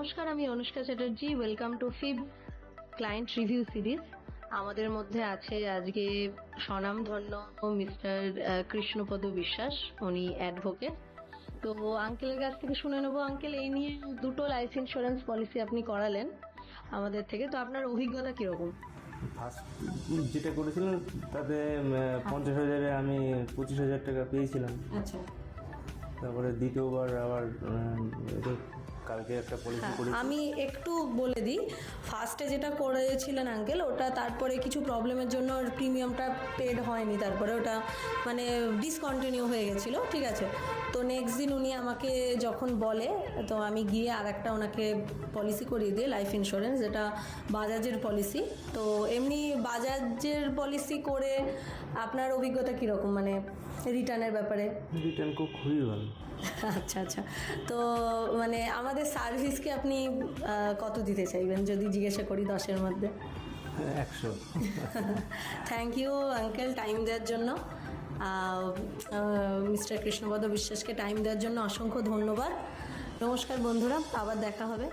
নমস্কার, আমি Anushka Chatterjee. Welcome to ফিব ক্লায়েন্ট রিভিউ সিরিজ। আমাদের মধ্যে আছে আজকে স্বনামধন্য মিস্টার কৃষ্ণপদ বিশ্বাস, উনি অ্যাডভোকেট। তো আঙ্কেলের কাছ থেকে শুনে নেবো, আঙ্কেল এই নিয়ে দুটো লাইফ ইন্স্যুরেন্স পলিসি আপনি করালেন আমাদের থেকে, তো আপনার অভিজ্ঞতা কিরকম? ফার্স্ট যেটা করেছিলাম তাতে 50,000-এ আমি 25,000 টাকা পেয়েছিলাম। আচ্ছা, তারপরে দ্বিতীয়বার আবার কালকে একটা পলিসি করেছি। আমি একটু বলে দিই, ফার্স্টে যেটা করেছিলেন আঙ্কেল, ওটা তারপরে কিছু প্রবলেমের জন্য প্রিমিয়ামটা পেড হয়নি, তারপরে ওটা মানে ডিসকন্টিনিউ হয়ে গেছিলো, ঠিক আছে। তো নেক্সট দিন উনি আমাকে যখন বলে, তো আমি গিয়ে আর একটা ওনাকে পলিসি করিয়ে দিই, লাইফ ইন্স্যুরেন্স, যেটা বাজাজের পলিসি। তো এমনি বাজাজের পলিসি করে আপনার অভিজ্ঞতা কীরকম, মানে রিটার্নের ব্যাপারে? রিটার্ন খুবই ভালো। আচ্ছা আচ্ছা, তো মানে আমাদের সার্ভিসকে আপনি কত দিতে চাইবেন যদি জিজ্ঞাসা করি 10-এর মধ্যে? 100। থ্যাংক ইউ আঙ্কেল টাইম দেওয়ার জন্য। মিস্টার কৃষ্ণপদ বিশ্বাসকে টাইম দেওয়ার জন্য অসংখ্য ধন্যবাদ। নমস্কার বন্ধুরা, আবার দেখা হবে।